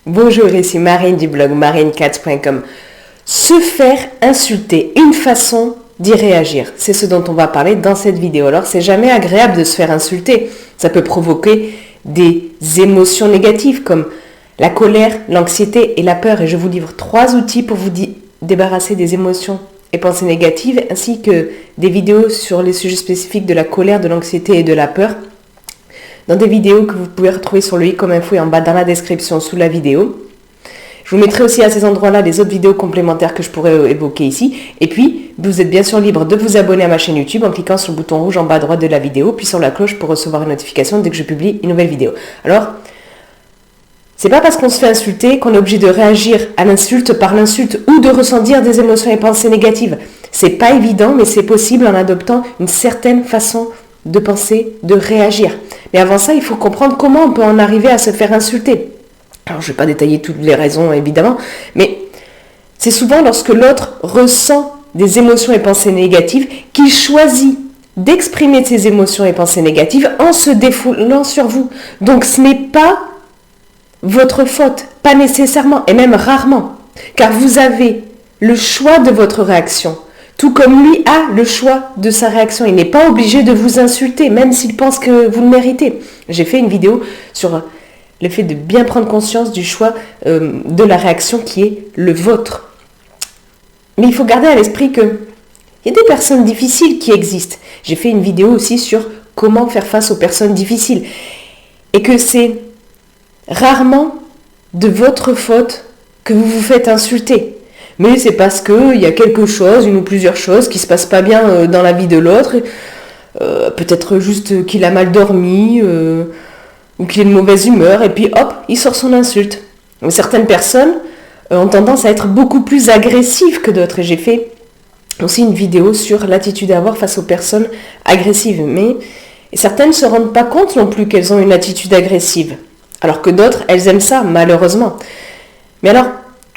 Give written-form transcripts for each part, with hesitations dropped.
Bonjour, ici Marine du blog marinecats.com. Se faire insulter, une façon d'y réagir. C'est ce dont on va parler dans cette vidéo. Alors, c'est jamais agréable de se faire insulter. Ça peut provoquer des émotions négatives comme la colère, l'anxiété et la peur. Et je vous livre 3 outils pour vous débarrasser des émotions et pensées négatives, ainsi que des vidéos sur les sujets spécifiques de la colère, de l'anxiété et de la peur, dans des vidéos que vous pouvez retrouver sur le i comme info et en bas dans la description sous la vidéo. Je vous mettrai aussi à ces endroits-là les autres vidéos complémentaires que je pourrais évoquer ici. Et puis, vous êtes bien sûr libre de vous abonner à ma chaîne YouTube en cliquant sur le bouton rouge en bas à droite de la vidéo, puis sur la cloche pour recevoir une notification dès que je publie une nouvelle vidéo. Alors, c'est pas parce qu'on se fait insulter qu'on est obligé de réagir à l'insulte par l'insulte ou de ressentir des émotions et pensées négatives. C'est pas évident, mais c'est possible en adoptant une certaine façon de penser, de réagir. Mais avant ça, il faut comprendre comment on peut en arriver à se faire insulter. Alors, je ne vais pas détailler toutes les raisons, évidemment, mais c'est souvent lorsque l'autre ressent des émotions et pensées négatives qu'il choisit d'exprimer ses émotions et pensées négatives en se défoulant sur vous. Donc, ce n'est pas votre faute, pas nécessairement, et même rarement, car vous avez le choix de votre réaction. Tout comme lui a le choix de sa réaction. Il n'est pas obligé de vous insulter, même s'il pense que vous le méritez. J'ai fait une vidéo sur le fait de bien prendre conscience du choix de la réaction qui est le vôtre. Mais il faut garder à l'esprit qu'il y a des personnes difficiles qui existent. J'ai fait une vidéo aussi sur comment faire face aux personnes difficiles. Et que c'est rarement de votre faute que vous vous faites insulter. Mais c'est parce qu'il y a quelque chose, une ou plusieurs choses qui ne se passent pas bien dans la vie de l'autre. Peut-être juste qu'il a mal dormi ou qu'il est de mauvaise humeur. Et puis hop, il sort son insulte. Mais certaines personnes ont tendance à être beaucoup plus agressives que d'autres. Et j'ai fait aussi une vidéo sur l'attitude à avoir face aux personnes agressives. Mais certaines ne se rendent pas compte non plus qu'elles ont une attitude agressive. Alors que d'autres, elles aiment ça, malheureusement. Mais alors,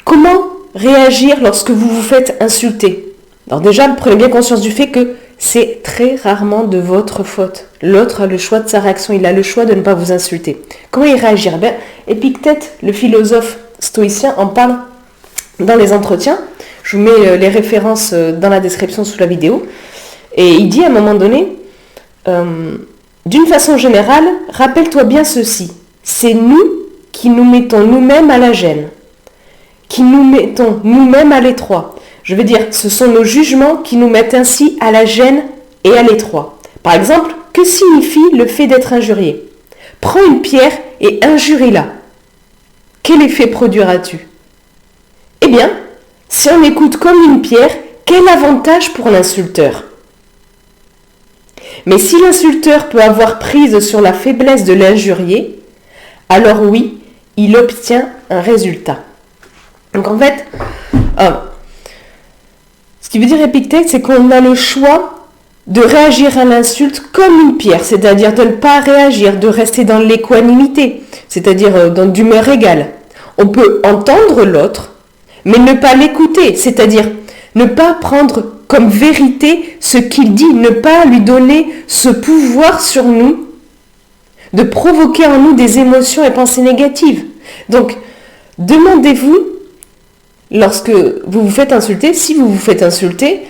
comment réagir lorsque vous vous faites insulter? Alors déjà, prenez bien conscience du fait que c'est très rarement de votre faute. L'autre a le choix de sa réaction, il a le choix de ne pas vous insulter. Comment y réagir? Épictète, le philosophe stoïcien, en parle dans les entretiens. Je vous mets les références dans la description sous la vidéo. Et il dit à un moment donné, d'une façon générale, rappelle-toi bien ceci. C'est nous qui nous mettons nous-mêmes à la gêne, qui nous mettons nous-mêmes à l'étroit. Je veux dire, ce sont nos jugements qui nous mettent ainsi à la gêne et à l'étroit. Par exemple, que signifie le fait d'être injurié? Prends une pierre et injurie-la. Quel effet produiras-tu? Eh bien, si on écoute comme une pierre, quel avantage pour l'insulteur? Mais si l'insulteur peut avoir prise sur la faiblesse de l'injurié, alors oui, il obtient un résultat. Donc en fait, ce qui veut dire Épictète, c'est qu'on a le choix de réagir à l'insulte comme une pierre, c'est-à-dire de ne pas réagir, de rester dans l'équanimité, c'est-à-dire dans d'humeur égale. On peut entendre l'autre, mais ne pas l'écouter, c'est-à-dire ne pas prendre comme vérité ce qu'il dit, ne pas lui donner ce pouvoir sur nous, de provoquer en nous des émotions et pensées négatives. Donc, demandez-vous, lorsque vous vous faites insulter, si vous vous faites insulter,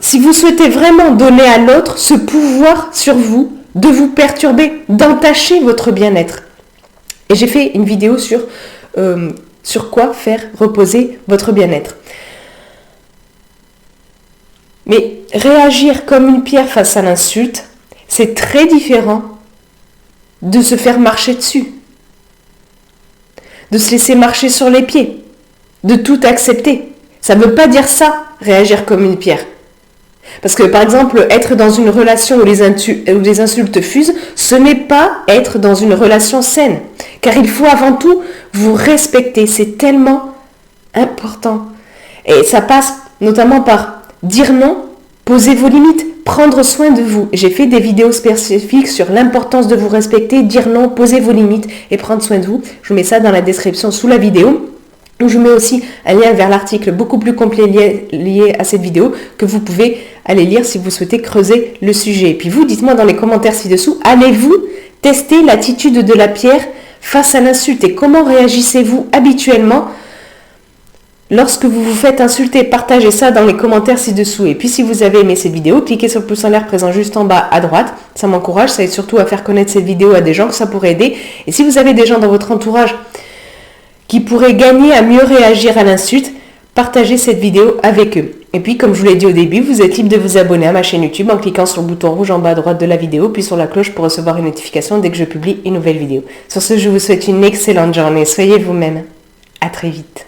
si vous souhaitez vraiment donner à l'autre ce pouvoir sur vous, de vous perturber, d'entacher votre bien-être. Et j'ai fait une vidéo sur quoi faire reposer votre bien-être. Mais réagir comme une pierre face à l'insulte, c'est très différent de se faire marcher dessus, de se laisser marcher sur les pieds, de tout accepter. Ça ne veut pas dire ça, réagir comme une pierre. Parce que par exemple, être dans une relation où les insultes fusent, ce n'est pas être dans une relation saine. Car il faut avant tout vous respecter, c'est tellement important. Et ça passe notamment par dire non, poser vos limites, prendre soin de vous. J'ai fait des vidéos spécifiques sur l'importance de vous respecter, dire non, poser vos limites et prendre soin de vous. Je vous mets ça dans la description sous la vidéo. Je vous mets aussi un lien vers l'article beaucoup plus complet lié à cette vidéo que vous pouvez aller lire si vous souhaitez creuser le sujet. Et puis vous, dites-moi dans les commentaires ci-dessous, allez-vous tester l'attitude de la pierre face à l'insulte et comment réagissez-vous habituellement lorsque vous vous faites insulter? Partagez ça dans les commentaires ci-dessous. Et puis si vous avez aimé cette vidéo, cliquez sur le pouce en l'air présent juste en bas à droite. Ça m'encourage, ça aide surtout à faire connaître cette vidéo à des gens que ça pourrait aider. Et si vous avez des gens dans votre entourage qui pourraient gagner à mieux réagir à l'insulte, partagez cette vidéo avec eux. Et puis comme je vous l'ai dit au début, vous êtes libre de vous abonner à ma chaîne YouTube en cliquant sur le bouton rouge en bas à droite de la vidéo, puis sur la cloche pour recevoir une notification dès que je publie une nouvelle vidéo. Sur ce, je vous souhaite une excellente journée. Soyez vous-même. À très vite.